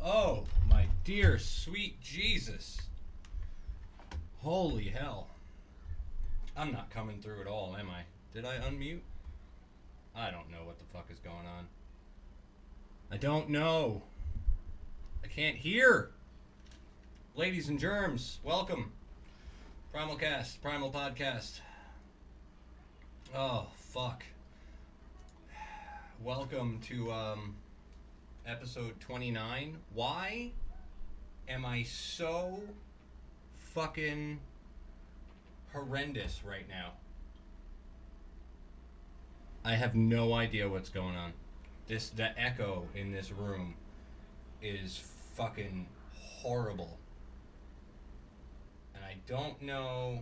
Oh, my dear sweet Jesus. Holy hell. I'm not coming through at all, am I? Did I unmute? I don't know what the fuck is going on. I don't know. I can't hear. Ladies and germs, welcome. Primal Cast, Primal Podcast. Oh, fuck. Welcome to episode 29. Why am I so fucking horrendous right now? I have no idea what's going on. The echo in this room is fucking horrible. And I don't know.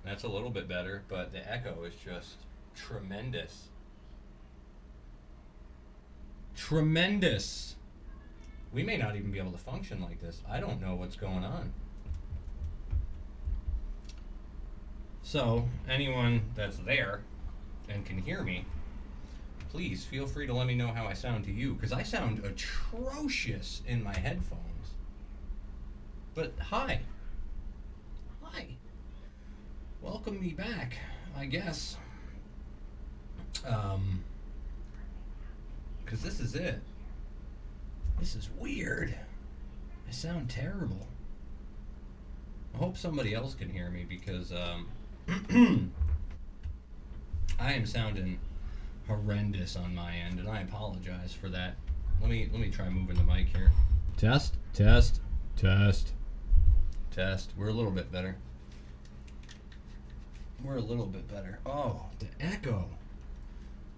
That's a little bit better, but the echo is just tremendous. Tremendous. We may not even be able to function like this. I don't know what's going on. So, anyone that's there and can hear me, please feel free to let me know how I sound to you, because I sound atrocious in my headphones. But hi. Hi. Welcome me back, I guess. Because this is it. This is weird. I sound terrible. I hope somebody else can hear me, because I am sounding horrendous on my end, and I apologize for that. Let me try moving the mic here. Test. We're a little bit better. Oh, the echo.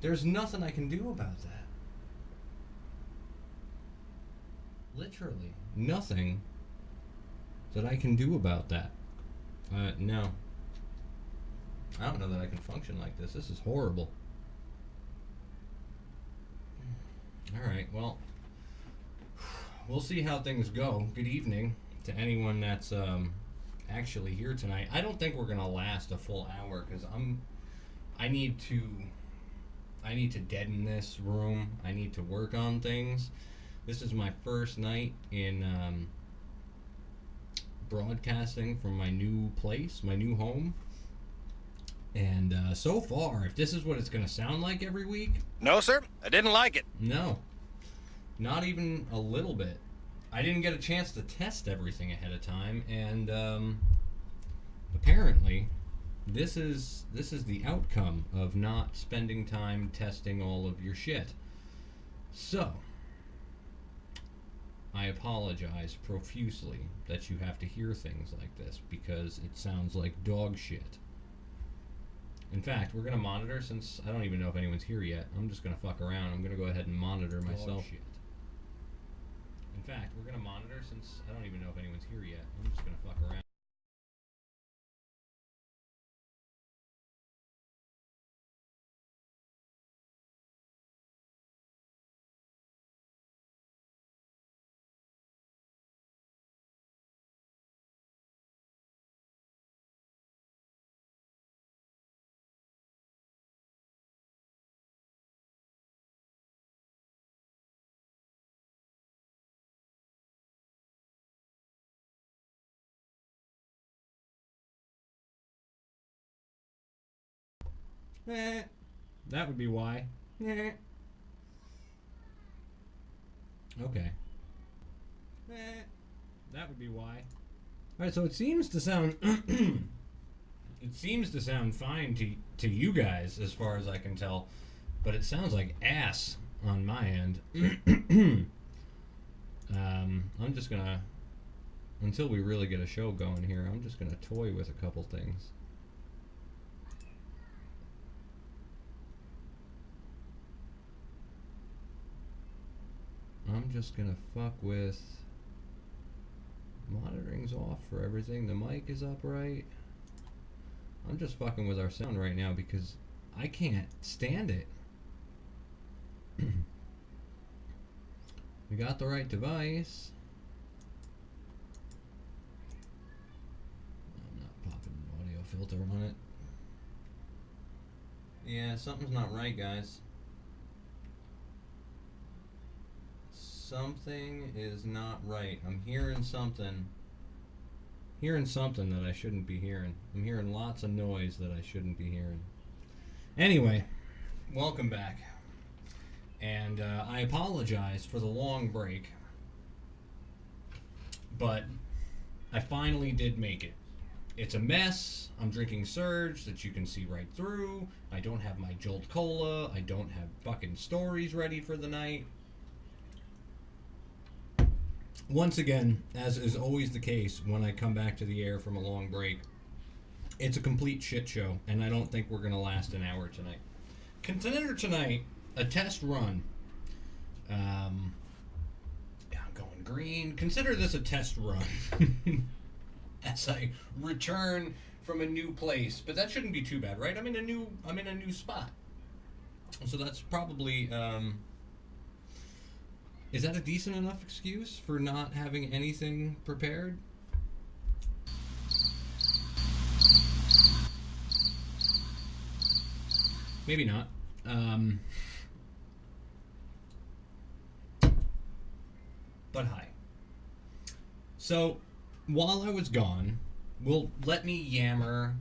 There's nothing I can do about that. Literally nothing that I can do about that. No. I don't know that I can function like this. This is horrible. Alright, well, we'll see how things go. Good evening to anyone that's actually here tonight. I don't think we're gonna last a full hour, because I need to deaden this room. I need to work on things. This is my first night in broadcasting from my new place, my new home. And so far, if this is what it's going to sound like every week... No, sir. I didn't like it. No. Not even a little bit. I didn't get a chance to test everything ahead of time, and apparently this is the outcome of not spending time testing all of your shit. So, I apologize profusely that you have to hear things like this, because it sounds like dog shit. In fact, we're going to monitor, since I don't even know if anyone's here yet. I'm just going to fuck around. I'm going to go ahead and monitor myself. Shit. In fact, we're going to monitor, since I don't even know if anyone's here yet. I'm just going to fuck around. That would be why. Okay. That would be why. Alright, so it seems to sound fine to you guys, as far as I can tell, but it sounds like ass on my end. I'm just gonna, until we really get a show going here, I'm just gonna toy with a couple things. I'm just gonna fuck with monitoring's off for everything. The mic is upright. I'm just fucking with our sound right now because I can't stand it. We got the right device. I'm not popping an audio filter on it. Yeah, something's not right, guys. Something is not right. I'm hearing something. Hearing something that I shouldn't be hearing. I'm hearing lots of noise that I shouldn't be hearing. Anyway, welcome back. And I apologize for the long break. But I finally did make it. It's a mess. I'm drinking Surge that you can see right through. I don't have my Jolt Cola. I don't have fucking stories ready for the night. Once again, as is always the case when I come back to the air from a long break, it's a complete shit show, and I don't think we're going to last an hour tonight. Consider tonight a test run. I'm going green. Consider this a test run as I return from a new place. But that shouldn't be too bad, right? I'm in a new spot. So that's probably is that a decent enough excuse for not having anything prepared? Maybe not. But hi. So, while I was gone, let me yammer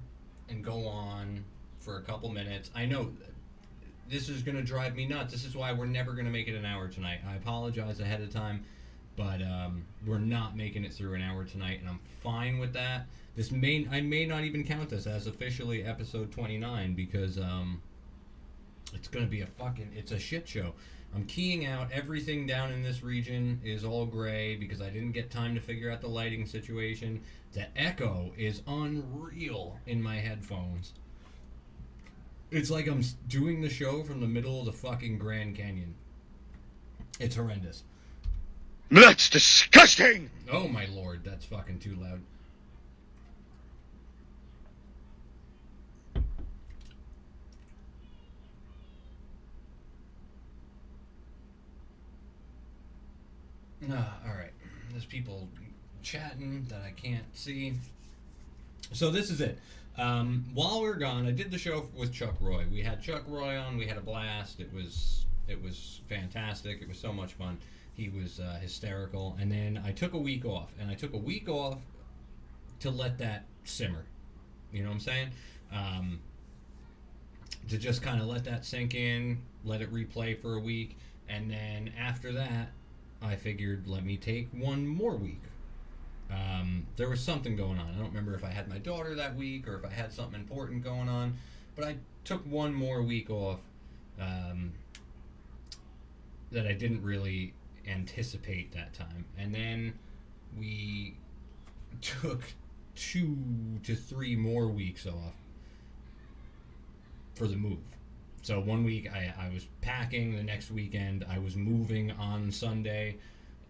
and go on for a couple minutes. I know this is going to drive me nuts. This is why we're never going to make it an hour tonight. I apologize ahead of time, but we're not making it through an hour tonight, and I'm fine with that. I may not even count this as officially episode 29 because it's going to be it's a shit show. I'm keying out everything down in this region is all gray because I didn't get time to figure out the lighting situation. The echo is unreal in my headphones. It's like I'm doing the show from the middle of the fucking Grand Canyon. It's horrendous. That's disgusting! Oh my lord, that's fucking too loud. Alright. There's people chatting that I can't see. So this is it. While we were gone, I did the show with Chuck Roy. We had Chuck Roy on. We had a blast. It was fantastic. It was so much fun. He was hysterical. And then I took a week off. And I took a week off to let that simmer. You know what I'm saying? To just kind of let that sink in, let it replay for a week. And then after that, I figured, let me take one more week. There was something going on. I don't remember if I had my daughter that week or if I had something important going on, but I took one more week off that I didn't really anticipate that time. And then we took 2 to 3 more weeks off for the move. So one week I was packing, the next weekend I was moving on Sunday,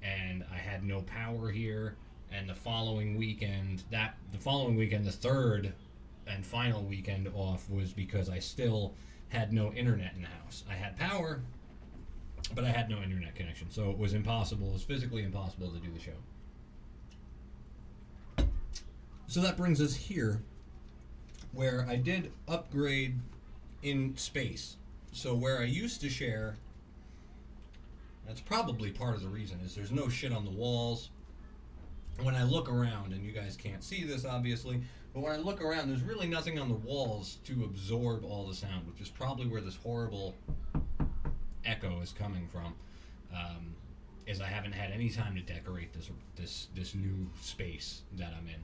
and I had no power here. And the following weekend, the third and final weekend off was because I still had no internet in the house. I had power, but I had no internet connection. So it was impossible, it was physically impossible to do the show. So that brings us here, where I did upgrade in space. So where I used to share, that's probably part of the reason, is there's no shit on the walls. When I look around, and you guys can't see this obviously, but when I look around, there's really nothing on the walls to absorb all the sound, which is probably where this horrible echo is coming from. Is I haven't had any time to decorate this new space that I'm in.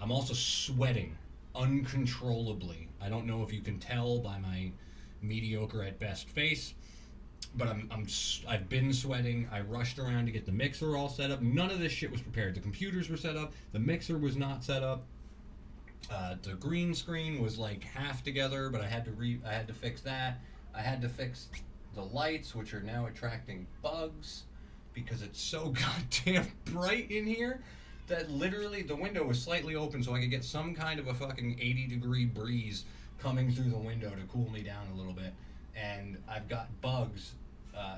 I'm also sweating uncontrollably. I don't know if you can tell by my mediocre at best face, but I've been sweating. I rushed around to get the mixer all set up. None of this shit was prepared. The computers were set up. The mixer was not set up. The green screen was like half together, but I had to fix that. I had to fix the lights, which are now attracting bugs because it's so goddamn bright in here that literally the window was slightly open so I could get some kind of a fucking 80-degree breeze coming through the window to cool me down a little bit. And I've got bugs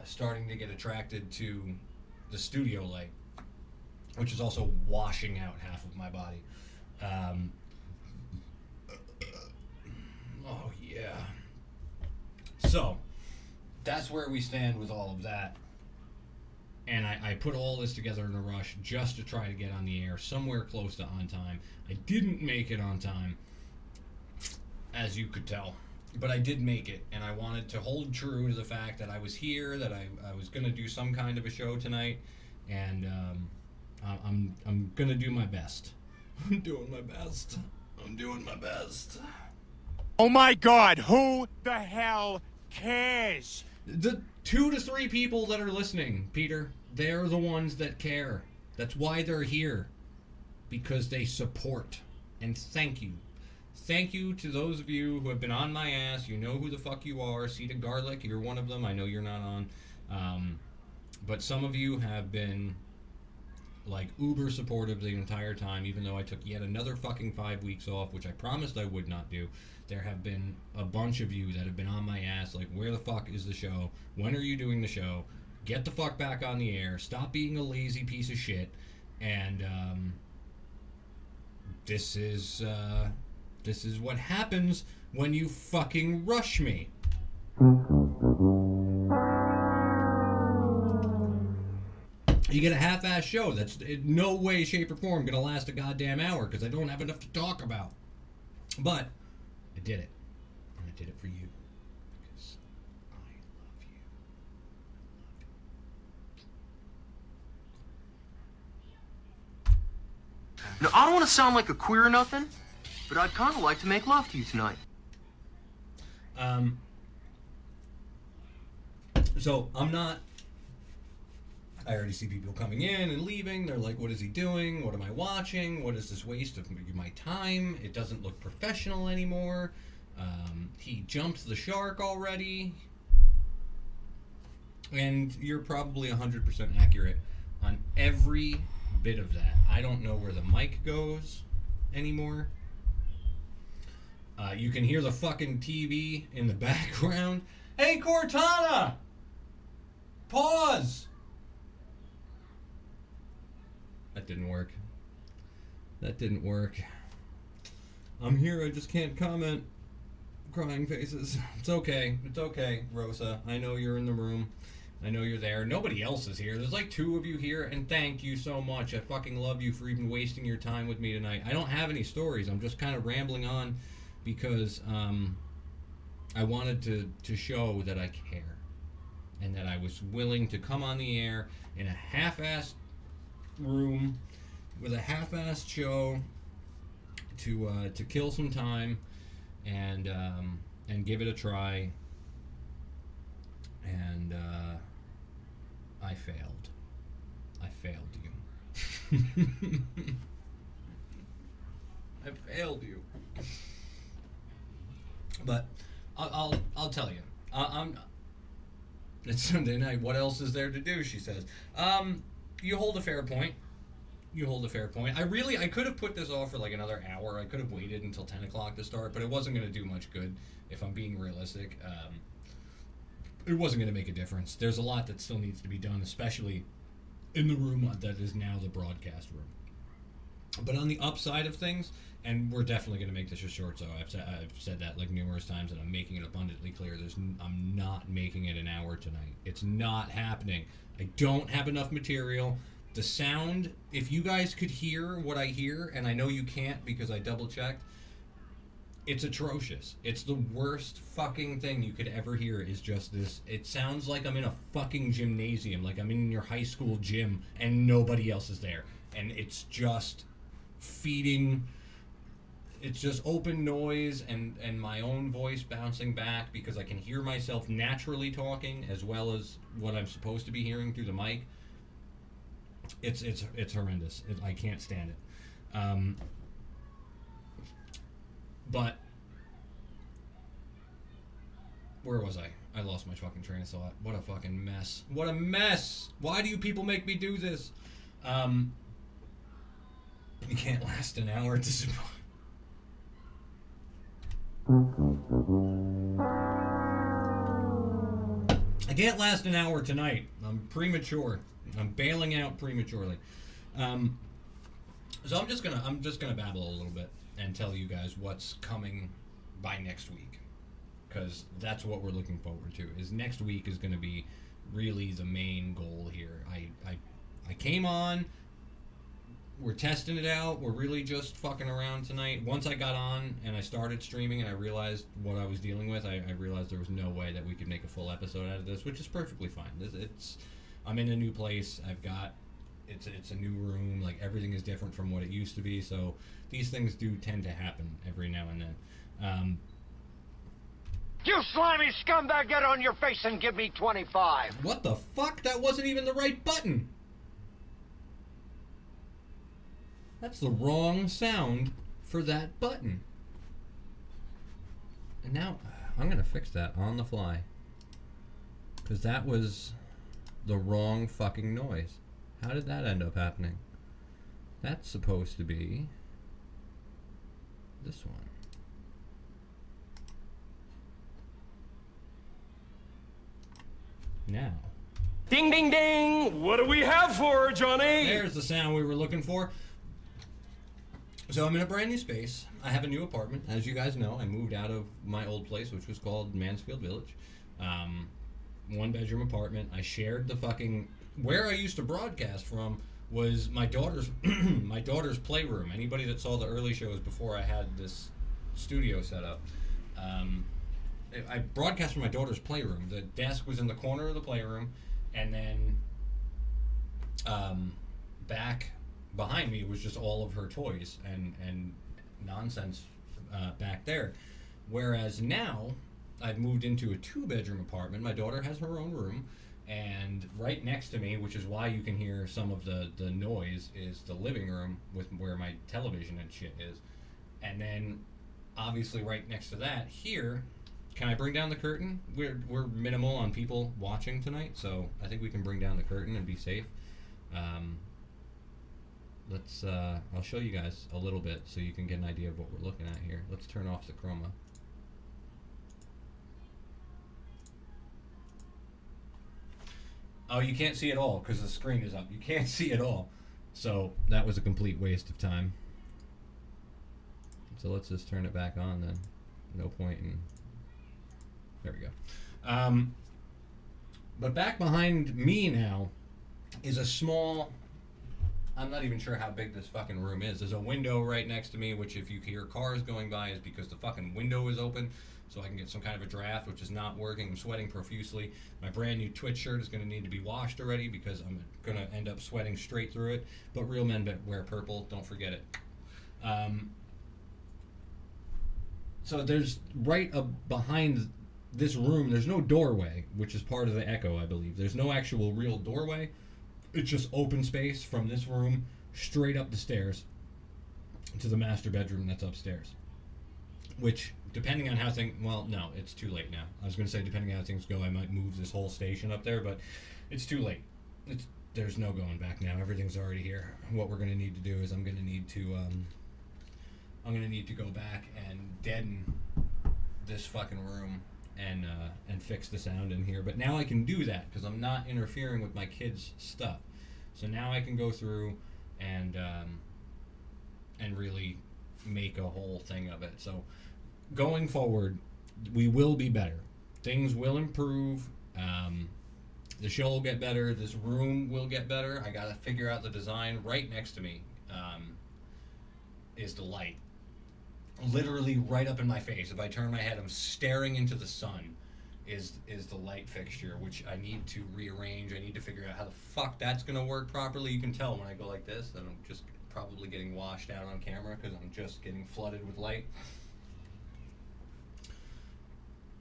starting to get attracted to the studio light, which is also washing out half of my body. Oh, yeah. So, that's where we stand with all of that. And I put all this together in a rush just to try to get on the air somewhere close to on time. I didn't make it on time, as you could tell. But I did make it, and I wanted to hold true to the fact that I was here, that I was going to do some kind of a show tonight, and I'm going to do my best. I'm doing my best. I'm doing my best. Oh my God, who the hell cares? The 2 to 3 people that are listening, Peter, they're the ones that care. That's why they're here. Because they support. And thank you. Thank you to those of you who have been on my ass. You know who the fuck you are. Seated Garlic, you're one of them. I know you're not on. But some of you have been like uber supportive the entire time, even though I took yet another fucking 5 weeks off, which I promised I would not do. There have been a bunch of you that have been on my ass, like, where the fuck is the show? When are you doing the show? Get the fuck back on the air. Stop being a lazy piece of shit. And this is what happens when you fucking rush me. You get a half-ass show that's in no way, shape, or form going to last a goddamn hour because I don't have enough to talk about. But I did it. And I did it for you. Because I love you. Now, I don't want to sound like a queer or nothing, but I'd kind of like to make love to you tonight. So I'm not... I already see people coming in and leaving. They're like, what is he doing? What am I watching? What is this waste of my time? It doesn't look professional anymore. He jumped the shark already. And you're probably 100% accurate on every bit of that. I don't know where the mic goes anymore. You can hear the fucking TV in the background. Hey, Cortana! Pause! That didn't work. That didn't work. I'm here, I just can't comment. Crying faces. It's okay. It's okay, Rosa. I know you're in the room. I know you're there. Nobody else is here. There's like 2 of you here, and thank you so much. I fucking love you for even wasting your time with me tonight. I don't have any stories. I'm just kind of rambling on because I wanted to show that I care and that I was willing to come on the air in a half-assed room with a half-assed show to kill some time and give it a try. And I failed. I failed you. I failed you. But I'll tell you. It's Sunday night. What else is there to do? She says. You hold a fair point. You hold a fair point. I could have put this off for like another hour. I could have waited until 10 o'clock to start, but it wasn't going to do much good if I'm being realistic. It wasn't going to make a difference. There's a lot that still needs to be done, especially in the room that is now the broadcast room. But on the upside of things, and we're definitely going to make this a short, so I've said that like numerous times, and I'm making it abundantly clear. I'm not making it an hour tonight. It's not happening. I don't have enough material. The sound, if you guys could hear what I hear, and I know you can't because I double-checked, it's atrocious. It's the worst fucking thing you could ever hear is just this. It sounds like I'm in a fucking gymnasium, like I'm in your high school gym, and nobody else is there. And it's just feeding... It's just open noise and my own voice bouncing back because I can hear myself naturally talking as well as what I'm supposed to be hearing through the mic. It's horrendous. I can't stand it. But where was I? I lost my fucking train of thought. What a fucking mess. What a mess! Why do you people make me do this? You can't last an hour to survive. I can't last an hour tonight. I'm premature. I'm bailing out prematurely. So I'm just gonna babble a little bit and tell you guys what's coming by next week, because that's what we're looking forward to. Is next week is going to be really the main goal here. I came on. We're testing it out. We're really just fucking around tonight. Once I got on and I started streaming and I realized what I was dealing with, I realized there was no way that we could make a full episode out of this, which is perfectly fine. I'm in a new place. It's a new room. Like, everything is different from what it used to be. So these things do tend to happen every now and then. You slimy scumbag, get on your face and give me 25. What the fuck? That wasn't even the right button. That's the wrong sound for that button. And now, I'm going to fix that on the fly. Because that was the wrong fucking noise. How did that end up happening? That's supposed to be this one. Now. Ding, ding, ding! What do we have for her, Johnny? There's the sound we were looking for. So I'm in a brand new space. I have a new apartment. As you guys know, I moved out of my old place, which was called Mansfield Village. 1-bedroom apartment. I shared the fucking... Where I used to broadcast from was my daughter's my daughter's playroom. Anybody that saw the early shows before I had this studio set up, I broadcast from my daughter's playroom. The desk was in the corner of the playroom, and then back behind me was just all of her toys and nonsense back there. Whereas now, I've moved into a 2-bedroom apartment. My daughter has her own room, and right next to me, which is why you can hear some of the noise, is the living room with where my television and shit is. And then, obviously, right next to that, here, can I bring down the curtain? We're minimal on people watching tonight, so I think we can bring down the curtain and be safe. I'll show you guys a little bit so you can get an idea of what we're looking at here. Let's turn off the chroma. Oh, you can't see it all because the screen is up. You can't see it all. So that was a complete waste of time. So let's just turn it back on then. No point in... There we go. But back behind me now is a small... I'm not even sure how big this fucking room is. There's a window right next to me, which if you hear cars going by is because the fucking window is open, so I can get some kind of a draft, which is not working. I'm sweating profusely. My brand new Twitch shirt is going to need to be washed already because I'm going to end up sweating straight through it. But real men wear purple. Don't forget it. So there's right behind this room, there's no doorway, which is part of the echo, I believe. There's no actual real doorway. It's just open space from this room straight up the stairs to the master bedroom that's upstairs. Which, depending on how things... Well, no, it's too late now. I was going to say, depending on how things go, I might move this whole station up there, but it's too late. There's no going back now. Everything's already here. What we're going to need to do is I'm going to need to go back and deaden this fucking room and fix the sound in here. But now I can do that because I'm not interfering with my kids' stuff. So now I can go through and really make a whole thing of it. So going forward, we will be better. Things will improve. The show will get better. This room will get better. I got to figure out the design. Right next to me is the light. Literally right up in my face. If I turn my head, I'm staring into the sun. Is the light fixture, which I need to rearrange. I need to figure out how the fuck that's gonna work properly. You can tell when I go like this that I'm just probably getting washed out on camera because I'm just getting flooded with light.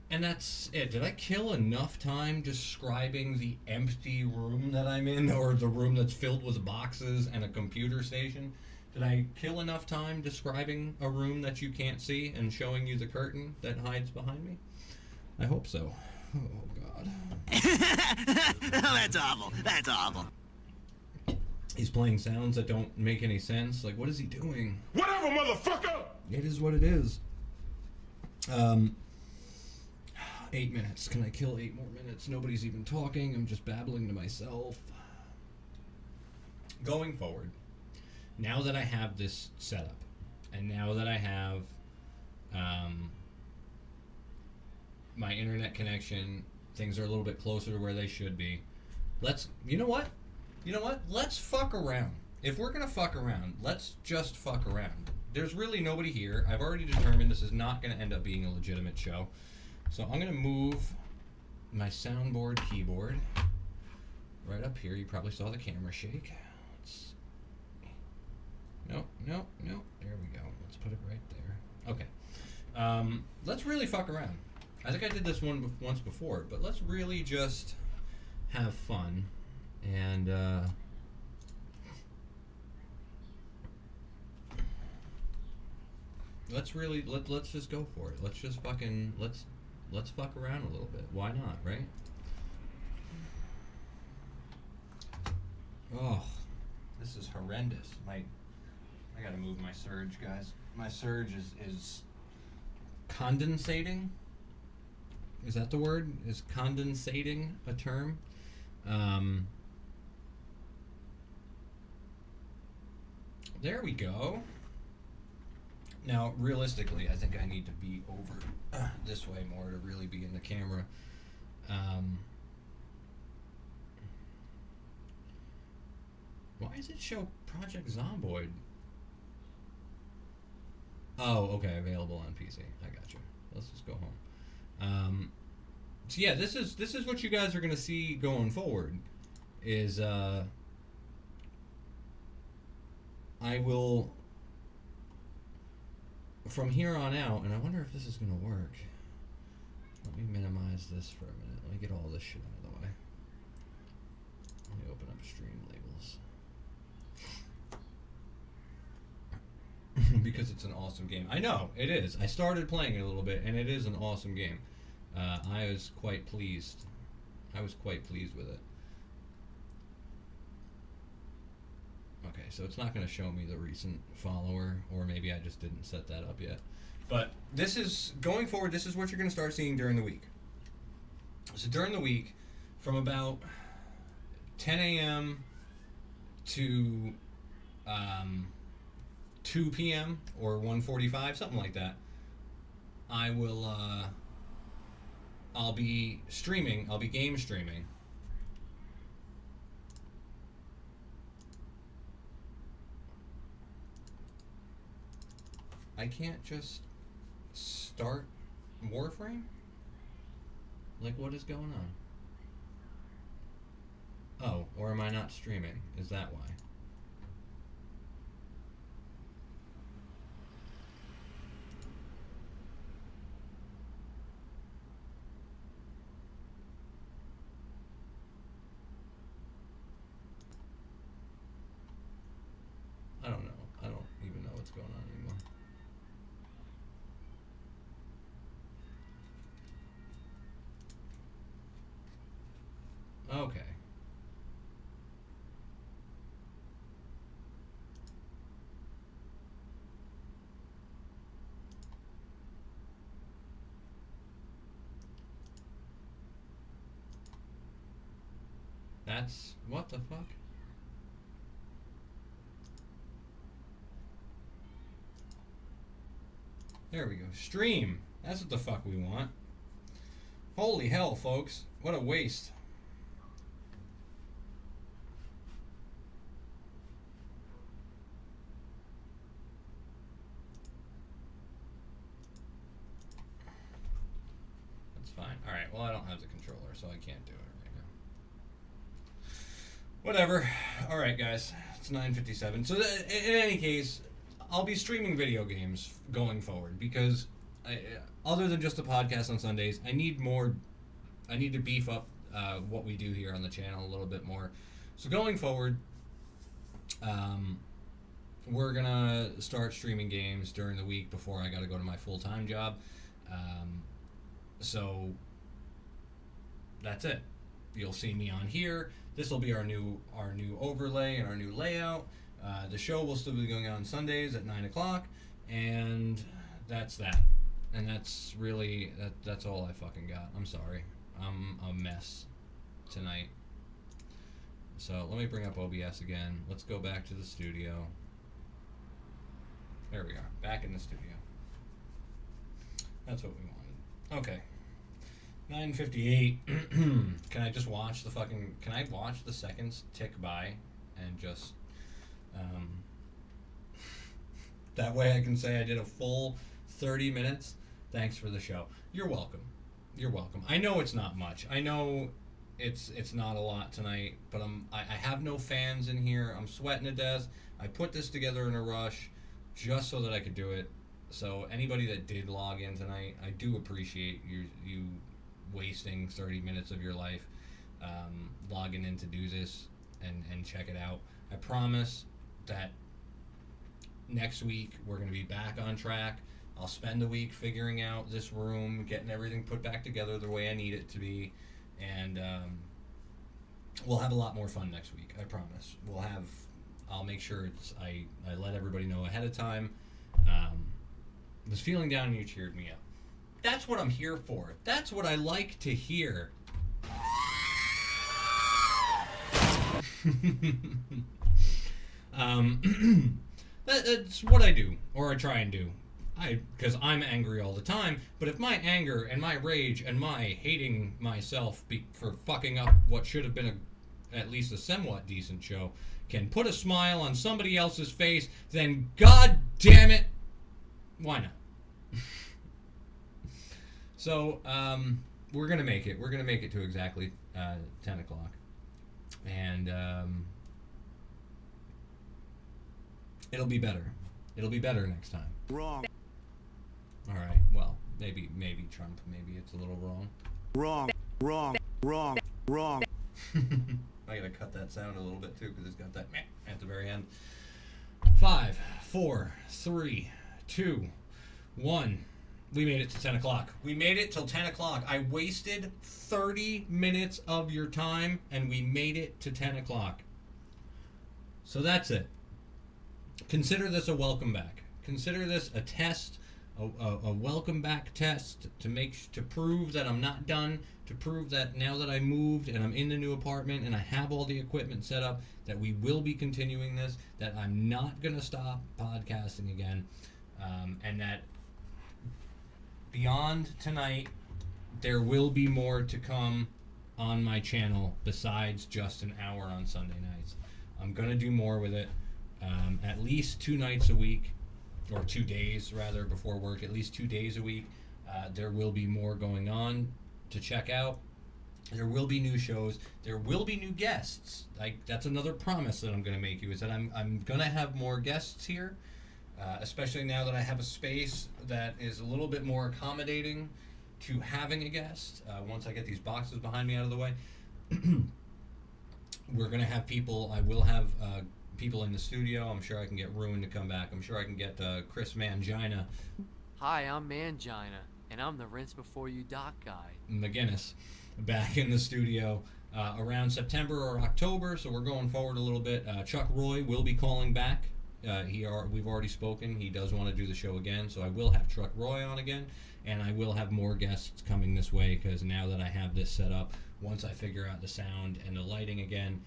And that's it. Did I kill enough time describing the empty room that I'm in, or the room that's filled with boxes and a computer station? Did I kill enough time describing a room that you can't see and showing you the curtain that hides behind me? I hope so. Oh, God. That's awful. That's awful. He's playing sounds that don't make any sense. Like, what is he doing? Whatever, motherfucker! It is what it is. 8 minutes. Can I kill 8 more minutes? Nobody's even talking. I'm just babbling to myself. Going forward, now that I have this set up, and now that I have my internet connection Things are a little bit closer to where they should be. You know what? Let's fuck around. If we're gonna fuck around, let's just fuck around. There's really nobody here. I've already determined this is not gonna end up being a legitimate show. So I'm gonna move my soundboard keyboard right up here. You probably saw the camera shake. No. There we go. Let's put it right there. Okay. Let's really fuck around. I think I did this one once before, but let's really just have fun and let's just go for it. Let's just fucking let's fuck around a little bit. Why not, right? Oh, this is horrendous. I gotta move my surge, guys. My surge is condensating. Is that the word? Is condensating a term? There we go. Now, realistically, I think I need to be over this way more to really be in the camera. Why does it show Project Zomboid? Oh, okay, available on PC. I got you. Let's just go home. So yeah, this is what you guys are gonna see going forward. Is I will from here on out, and I wonder if this is gonna work. Let me minimize this for a minute. Let me get all this shit out of the way. Let me open up stream labels. Because it's an awesome game. I know, it is. I started playing it a little bit, and it is an awesome game. I was quite pleased. I was quite pleased with it. Okay, so it's not going to show me the recent follower, or maybe I just didn't set that up yet. But this is, going forward, this is what you're going to start seeing during the week. So during the week, from about 10 a.m. to 2 p.m. or 1:45, something like that, I will, I'll be streaming, I'll be game streaming. I can't just start Warframe? Like, what is going on? Oh, or am I not streaming? Is that why? I don't know. I don't even know what's going on anymore. Okay. That's what the fuck? There we go. Stream. That's what the fuck we want. Holy hell, folks. What a waste. That's fine. Alright, well, I don't have the controller, so I can't do it right now. Whatever. Alright, guys. It's 9:57. So, in any case, I'll be streaming video games going forward because other than just a podcast on Sundays, I need to beef up what we do here on the channel a little bit more. So going forward, we're gonna start streaming games during the week before I gotta go to my full-time job. So that's it. You'll see me on here. This will be our new overlay and our new layout. The show will still be going on Sundays at 9 o'clock, and that's that. And that's really, that's all I fucking got. I'm sorry. I'm a mess tonight. So let me bring up OBS again. Let's go back to the studio. There we are, back in the studio. That's what we wanted. Okay. 9:58. Can I just watch the fucking... Can I watch the seconds tick by and just... that way I can say I did a full 30 minutes. Thanks for the show. You're welcome. You're welcome. I know it's not much. I know it's not a lot tonight, but I have no fans in here. I'm sweating to death. I put this together in a rush just so that I could do it. So anybody that did log in tonight, I do appreciate you wasting 30 minutes of your life logging in to do this and check it out. I promise that next week we're going to be back on track. I'll spend the week figuring out this room, getting everything put back together the way I need it to be, and we'll have a lot more fun next week. I promise. I'll make sure I let everybody know ahead of time. Was feeling down and you cheered me up. That's what I'm here for. That's what I like to hear. That's what I do, or I try and do. Because I'm angry all the time, but if my anger and my rage and my hating myself for fucking up what should have been at least a somewhat decent show can put a smile on somebody else's face, then god damn it, why not? So, we're going to make it. We're going to make it to exactly 10 o'clock. And it'll be better. It'll be better next time. Wrong. All right. Well, maybe Trump. Maybe it's a little wrong. Wrong. Wrong. Wrong. Wrong. I gotta cut that sound a little bit too because it's got that meh at the very end. 5, 4, 3, 2, 1. We made it to 10 o'clock. We made it till 10 o'clock. I wasted 30 minutes of your time, and we made it to 10 o'clock. So that's it. Consider this a welcome back. Consider this a test, a welcome back test to prove that I'm not done, to prove that now that I moved and I'm in the new apartment and I have all the equipment set up, that we will be continuing this, that I'm not going to stop podcasting again, and that beyond tonight, there will be more to come on my channel besides just an hour on Sunday nights. I'm going to do more with it. At least 2 nights a week, or 2 days rather, before work, at least 2 days a week. There will be more going on to check out. There will be new shows. There will be new guests. That's another promise that I'm going to make you, is that I'm going to have more guests here, especially now that I have a space that is a little bit more accommodating to having a guest. Once I get these boxes behind me out of the way, we're going to have people. I will have people in the studio. I'm sure I can get Ruin to come back. I'm sure I can get Chris Mangina. Hi, I'm Mangina, and I'm the rinse before you doc guy. McGinnis back in the studio around September or October, so we're going forward a little bit. Chuck Roy will be calling back. We've already spoken. He does want to do the show again, so I will have Chuck Roy on again, and I will have more guests coming this way, because now that I have this set up, once I figure out the sound and the lighting again,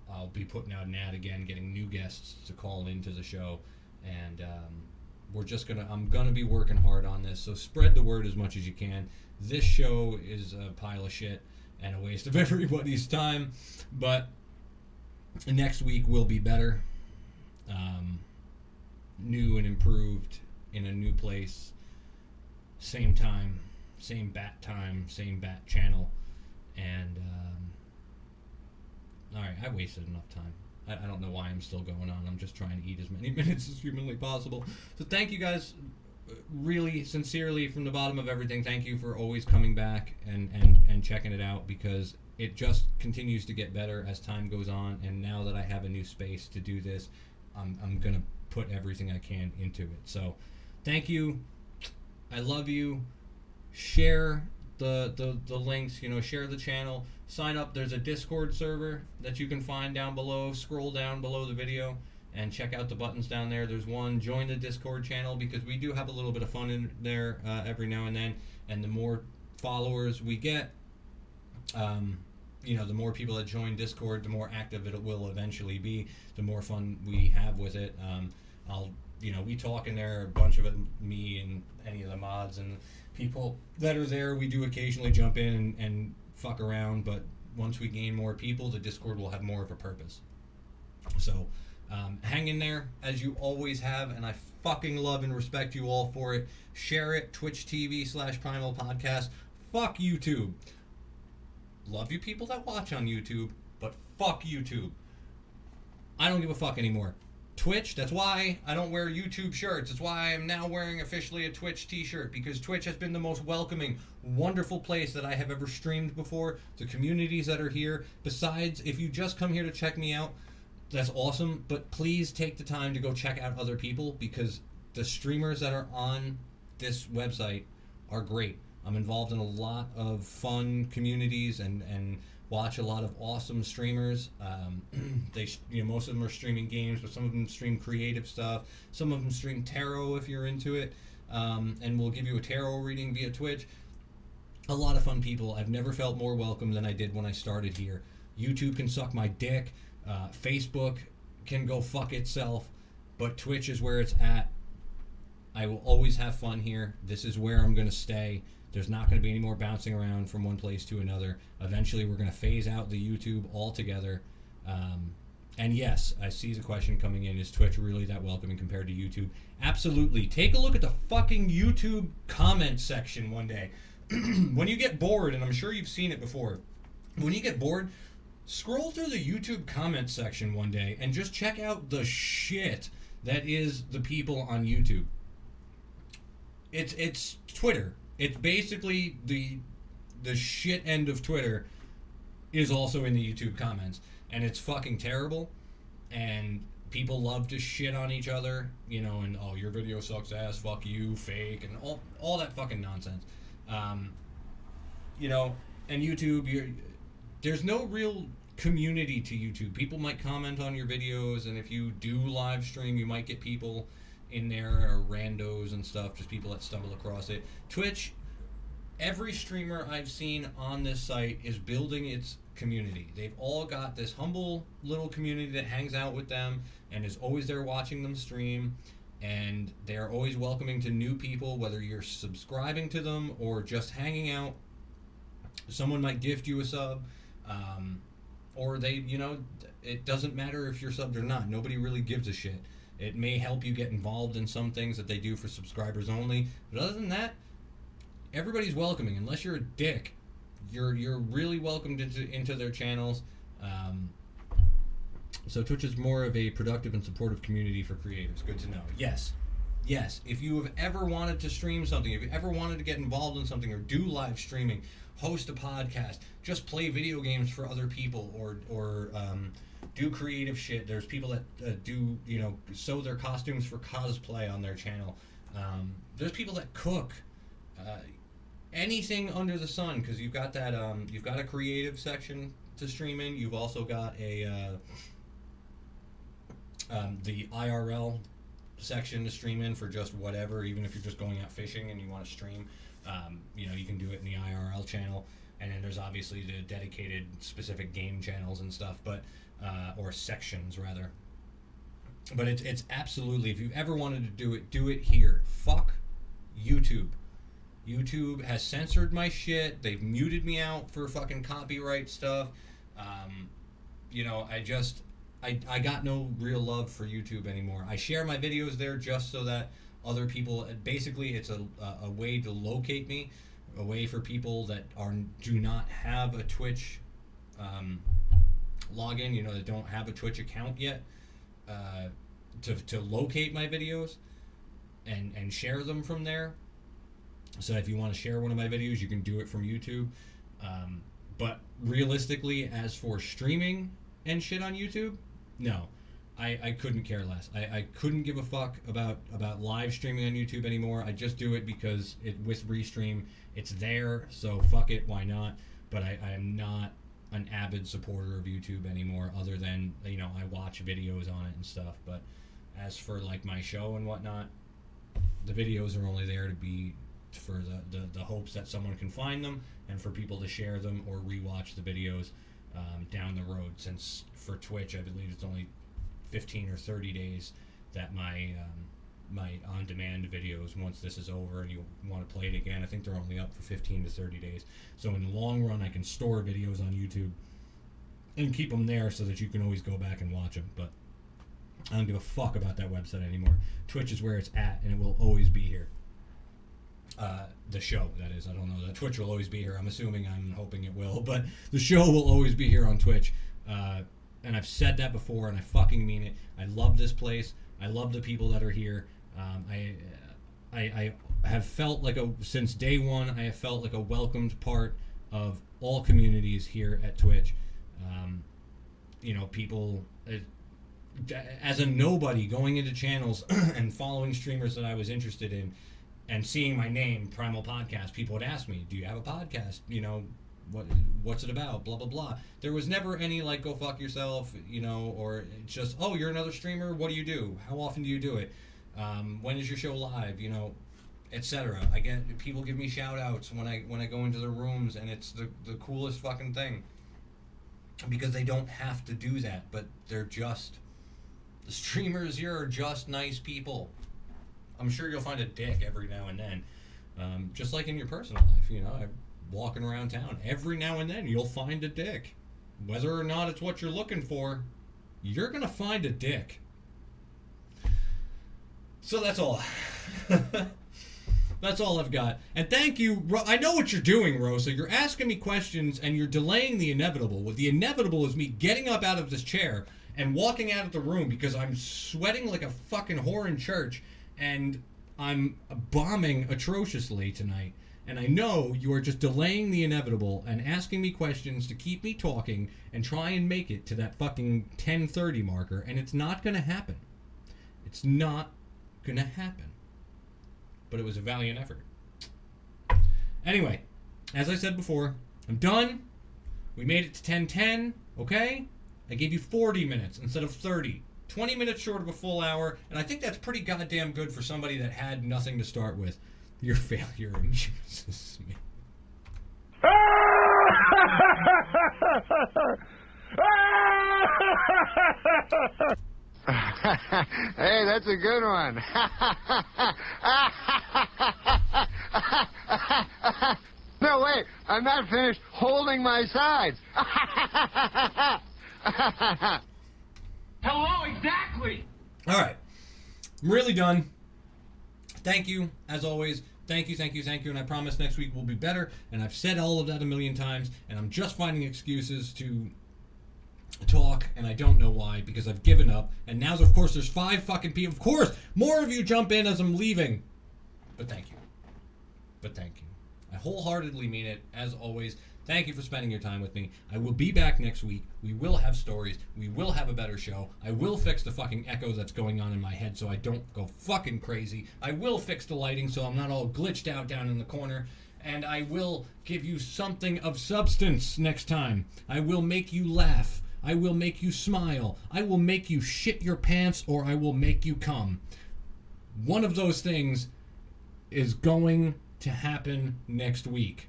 I'll be putting out an ad again, getting new guests to call into the show, and I'm gonna be working hard on this, so spread the word as much as you can. This show is a pile of shit and a waste of everybody's time, but next week will be better, new and improved, in a new place, same time, same bat channel, and alright, I wasted enough time. I don't know why I'm still going on. I'm just trying to eat as many minutes as humanly possible. So thank you guys, really sincerely, from the bottom of everything. Thank you for always coming back and checking it out, because it just continues to get better as time goes on, and now that I have a new space to do this, I'm going to put everything I can into it. So thank you. I love you. Share the links, share the channel. Sign up. There's a Discord server that you can find down below. Scroll down below the video and check out the buttons down there. There's one, join the Discord channel, because we do have a little bit of fun in there every now and then, and the more followers we get, the more people that join Discord, the more active it will eventually be, the more fun we have with it. I'll we talk in there, a bunch of it, me and any of the mods and people that are there. We do occasionally jump in and fuck around, but once we gain more people, the Discord will have more of a purpose. So hang in there as you always have, and I fucking love and respect you all for it. Share it, Twitch TV/Primal Podcast. Fuck YouTube. Love you people that watch on YouTube, but fuck YouTube. I don't give a fuck anymore. Twitch, that's why I don't wear YouTube shirts. That's why I'm now wearing officially a Twitch t-shirt, because Twitch has been the most welcoming, wonderful place that I have ever streamed before. The communities that are here. Besides, if you just come here to check me out, that's awesome, but please take the time to go check out other people, because the streamers that are on this website are great. I'm involved in a lot of fun communities and watch a lot of awesome streamers. Most of them are streaming games, but some of them stream creative stuff. Some of them stream tarot if you're into it, and we'll give you a tarot reading via Twitch. A lot of fun people. I've never felt more welcome than I did when I started here. YouTube can suck my dick. Facebook can go fuck itself, but Twitch is where it's at. I will always have fun here. This is where I'm going to stay. There's not going to be any more bouncing around from one place to another. Eventually, we're going to phase out the YouTube altogether. And yes, I see the question coming in, is Twitch really that welcoming compared to YouTube? Absolutely. Take a look at the fucking YouTube comment section one day. When you get bored, and I'm sure you've seen it before, when you get bored, scroll through the YouTube comment section one day and just check out the shit that is the people on YouTube. It's Twitter. It's basically the shit end of Twitter is also in the YouTube comments, and it's fucking terrible. And people love to shit on each other, and your video sucks ass, fuck you, fake, and all that fucking nonsense. And YouTube, there's no real community to YouTube. People might comment on your videos, and if you do live stream, you might get people in there, or randos and stuff, just people that stumble across it. Twitch, every streamer I've seen on this site is building its community. They've all got this humble little community that hangs out with them and is always there watching them stream, and they're always welcoming to new people, whether you're subscribing to them or just hanging out. Someone might gift you a sub, or they, it doesn't matter if you're subbed or not. Nobody really gives a shit. It may help you get involved in some things that they do for subscribers only, but other than that, everybody's welcoming. Unless you're a dick, you're really welcomed into their channels. So Twitch is more of a productive and supportive community for creators. Good to know. Yes. If you have ever wanted to stream something, if you ever wanted to get involved in something, or do live streaming, host a podcast, just play video games for other people, or do creative shit. There's people that do, sew their costumes for cosplay on their channel. There's people that cook. Anything under the sun, because you've got that. You've got a creative section to stream in. You've also got the IRL section to stream in for just whatever. Even if you're just going out fishing and you want to stream, you can do it in the IRL channel. And then there's obviously the dedicated specific game channels and stuff, but or sections rather. But it's absolutely, if you've ever wanted to do it here. Fuck YouTube. YouTube has censored my shit. They've muted me out for fucking copyright stuff. I got no real love for YouTube anymore. I share my videos there just so that other people, basically it's a way to locate me, a way for people that do not have a Twitch login, that don't have a Twitch account yet, to locate my videos and share them from there. So if you want to share one of my videos, you can do it from YouTube. But realistically, as for streaming and shit on YouTube, no. I couldn't care less. I couldn't give a fuck about live streaming on YouTube anymore. I just do it because with Restream, it's there, so fuck it, why not? But I am not an avid supporter of YouTube anymore, other than, I watch videos on it and stuff. But as for like my show and whatnot, the videos are only there to be for the hopes that someone can find them and for people to share them or rewatch the videos down the road. Since for Twitch, I believe it's only 15 or 30 days that my my on-demand videos once this is over and you want to play it again. I think they're only up for 15 to 30 days. So in the long run, I can store videos on YouTube and keep them there so that you can always go back and watch them. But I don't give a fuck about that website anymore. Twitch is where it's at, and it will always be here. The show, that is. I don't know. The Twitch will always be here. I'm assuming, I'm hoping it will. But the show will always be here on Twitch. And I've said that before, and I fucking mean it. I love this place. I love the people that are here. I have felt like since day one, I have felt like a welcomed part of all communities here at Twitch. You know, people, as a nobody going into channels and following streamers that I was interested in and seeing my name, Primal Podcast, people would ask me, do you have a podcast? You know, what's it about? Blah, blah, blah. There was never any, like, go fuck yourself, you know, or it's just, oh, you're another streamer? What do you do? How often do you do it? When is your show live? You know, etc. I get people give me shout outs when I go into their rooms, and it's the coolest fucking thing. Because they don't have to do that, but they're just, the streamers here are just nice people. I'm sure you'll find a dick every now and then. Just like in your personal life, you know, walking around town, every now and then you'll find a dick. Whether or not it's what you're looking for, you're gonna find a dick. So that's all. That's all I've got. And thank you. I know what you're doing, Rosa. You're asking me questions and you're delaying the inevitable. Well, the inevitable is me getting up out of this chair and walking out of the room because I'm sweating like a fucking whore in church and I'm bombing atrociously tonight. And I know you are just delaying the inevitable and asking me questions to keep me talking and try and make it to that fucking 10:30 marker. And it's not going to happen. It's not going to happen. But it was a valiant effort. Anyway, as I said before, I'm done. We made it to 10:10, okay? I gave you 40 minutes instead of 30. 20 minutes short of a full hour, and I think that's pretty goddamn good for somebody that had nothing to start with. Your failure amuses me. Hey, that's a good one. No, wait, I'm not finished holding my sides. Hello, exactly. All right. I'm really done. Thank you, as always. Thank you, thank you, thank you. And I promise next week will be better. And I've said all of that a million times. And I'm just finding excuses to talk. And I don't know why, because I've given up. And now, of course, there's 5 fucking people. Of course, more of you jump in as I'm leaving. But thank you. But thank you. I wholeheartedly mean it, as always. Thank you for spending your time with me. I will be back next week. We will have stories. We will have a better show. I will fix the fucking echo that's going on in my head so I don't go fucking crazy. I will fix the lighting so I'm not all glitched out down in the corner. And I will give you something of substance next time. I will make you laugh. I will make you smile. I will make you shit your pants, or I will make you come. One of those things is going to happen next week.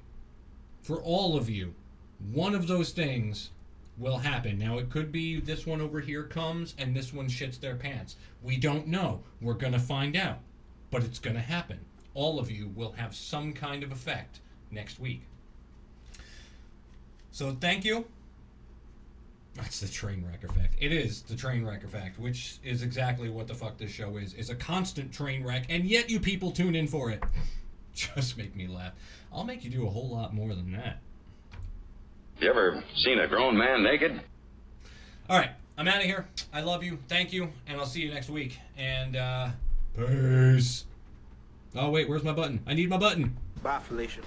For all of you, one of those things will happen. Now, it could be this one over here comes and this one shits their pants. We don't know. We're going to find out. But it's going to happen. All of you will have some kind of effect next week. So thank you. That's the train wreck effect. It is the train wreck effect, which is exactly what the fuck this show is. It's a constant train wreck, and yet you people tune in for it. Just make me laugh. I'll make you do a whole lot more than that. You ever seen a grown man naked? All right, I'm out of here. I love you. Thank you, and I'll see you next week. And, peace. Oh, wait, where's my button? I need my button. Bye, Felicia.